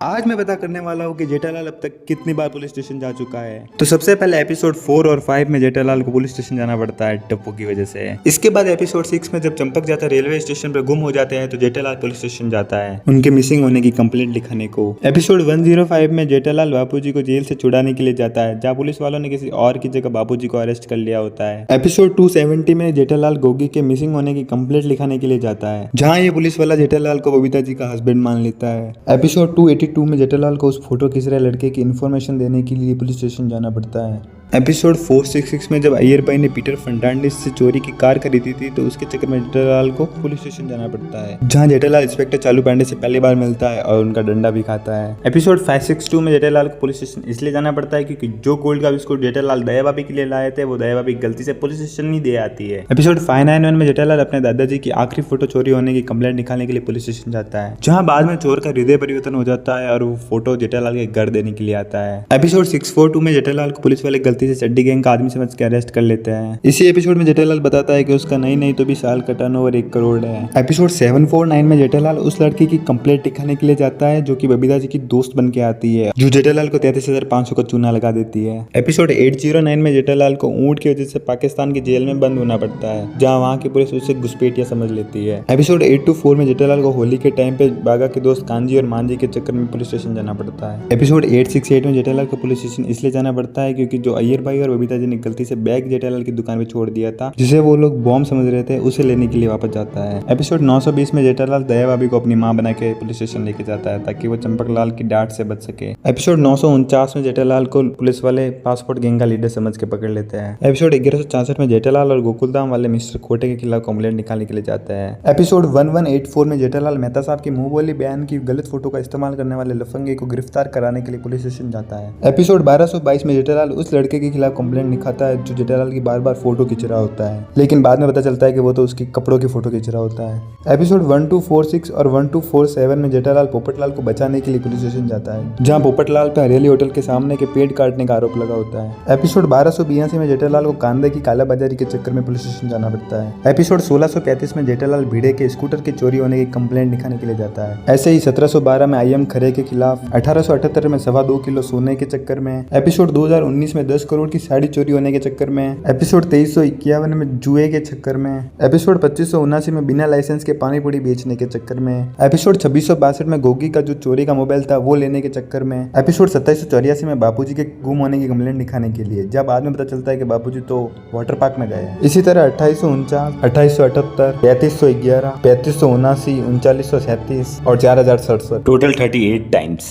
आज मैं पता करने वाला हूँ कि जेठालाल अब तक कितनी बार पुलिस स्टेशन जा चुका है। तो सबसे पहले एपिसोड 4 और 5 में जेठालाल को पुलिस स्टेशन जाना पड़ता है टप्पू की वजह से। इसके बाद एपिसोड 6 में जब चंपक जाता रेलवे स्टेशन पर गुम हो जाते हैं तो जेठालाल पुलिस स्टेशन जाता है उनके मिसिंग होने की कंप्लेंट लिखाने को। एपिसोड 105 में जेठालाल बापूजी को जेल से छुड़ाने के लिए जाता है जहाँ पुलिस वालों ने किसी और की जगह बापूजी को अरेस्ट कर लिया होता है। एपिसोड 270 में जेठालाल गोगी के मिसिंग होने की कंप्लेंट लिखाने के लिए जाता है जहाँ ये पुलिस वाला जेठालाल को बबीता जी का हस्बैंड मान लेता है। एपिसोड 282 में जेठालाल को उस फोटो खींच रहे लड़के की इन्फॉर्मेशन देने के लिए पुलिस स्टेशन जाना पड़ता है। एपिसोड 466 में जब अय्यर भाई ने पीटर फर्नांडिस से चोरी की कार खरीदी थी तो उसके चक्कर में जेठालाल को पुलिस स्टेशन जाना पड़ता है जहां जेठालाल इंस्पेक्टर चालू पांडे से पहली बार मिलता है और उनका डंडा भी खाता है। एपिसोड 562 में जेठालाल को पुलिस स्टेशन इसलिए जाना पड़ता है क्योंकि जो गोल्ड का बिस्कुट जेठालाल दया भाभी के लिए लाए थे वो दया भाभी गलती से पुलिस स्टेशन नहीं दे आती है। एपिसोड 591 में जेठालाल अपने दादाजी की आखिरी फोटो चोरी होने की कंप्लेंट निकालने के लिए पुलिस स्टेशन जाता है जहाँ बाद में चोर का हृदय परिवर्तन हो जाता है और वो फोटो जेठालाल के घर देने के लिए आता है। एपिसोड 642 में जेठालाल को पुलिस वाले गलती से चड्डी गैंग का समझ के अरेस्ट कर लेते हैं। इसी एपिसोड में जेठालाल बताता है कि उसका नहीं तो भी साल का टर्नओवर 1 करोड़ है। एपिसोड 749 में जेठालाल उस लड़की की कंप्लेंट लिखाने के लिए जाता है जो कि बबीता जी की दोस्त बन के आती है जो जेठालाल को 33,500 का चूना लगा देती है। एपिसोड 809 में जेठालाल को ऊंट की वजह से पाकिस्तान की जेल में बंद होना पड़ता है जहाँ वहाँ की पुलिस उसे घुसपैठिया समझ लेती है। एपिसोड 824 में जेठालाल को होली के टाइम पे बागा के दोस्त कांजी और मांझी के चक्कर में पुलिस स्टेशन जाना पड़ता है। एपिसोड 868 में जेठालाल को पुलिस स्टेशन इसलिए जाना पड़ता है क्योंकि जो अय्यर भाई और बबीता जी ने गलती से बैग जेठालाल की दुकान पे छोड़ दिया था जिसे वो लोग बॉम्ब समझ रहे थे उसे लेने के लिए वापस जाता है। एपिसोड 920 में जेठालाल दया भाभी को अपनी मां बना के पुलिस स्टेशन लेके जाता है ताकि वो चंपकलाल की डांट से बच सके। एपिसोड 949 में जेठालाल को पुलिस वाले पासपोर्ट गैंग का लीडर समझ के पकड़ लेते हैं। एपिसोड 1166 में जेठालाल और गोकुलधाम वाले मिस्टर खोटे के खिलाफ कंप्लेंट निकालने के लिए जाते हैं। एपिसोड 1184 में जेठालाल मेहता साहब की मुंह बोली बयान की गलत फोटो का इस्तेमाल करने वाले लफंगे को गिरफ्तार कराने के लिए पुलिस स्टेशन जाता है। एपिसोड 1222 में जेठालाल उस लड़के के खिलाफ कंप्लेंट लिखाता है जो जेठालाल की बार फोटो खींच रहा होता है लेकिन बाद में पता चलता है कि वो तो उसकी कपड़ों की फोटो खींच रहा होता है। एपिसोड 1246 और 1247 में जेठालाल पोपटलाल को बचाने के लिए पुलिस स्टेशन जाता है जहां पोपटलाल पे हरियाली होटल के सामने के पेड़ काटने का आरोप लगा होता है। एपिसोड 1282 में जेठालाल को कांदे की कालाबाजारी के चक्कर में पुलिस स्टेशन जाना पड़ता है। एपिसोड 1635 में जेठालाल भिड़े के स्कूटर के चोरी होने की कंप्लेंट लिखाने के लिए जाता है। ऐसे ही 1712 में आई एम खरे के खिलाफ, 1878 में 2.25 किलो सोने के चक्कर में, एपिसोड 2019 में 10 करोड़ की साड़ी चोरी होने के चक्कर में, एपिसोड 2351 में जुए के चक्कर में, एपिसोड 2579 में बिना लाइसेंस के पानी पूरी बेचने के चक्कर में, एपिसोड 2662 में गोगी का जो चोरी का मोबाइल था वो लेने के चक्कर में, एपिसोड 2784 में बापूजी के गुम होने की कंप्लेंट लिखाने के लिए जब बाद में पता चलता है कि बापूजी तो वाटर पार्क में गए। इसी तरह 2849, 2878, 3511, 3579, 3937 और 4067 टोटल 38 टाइम्स।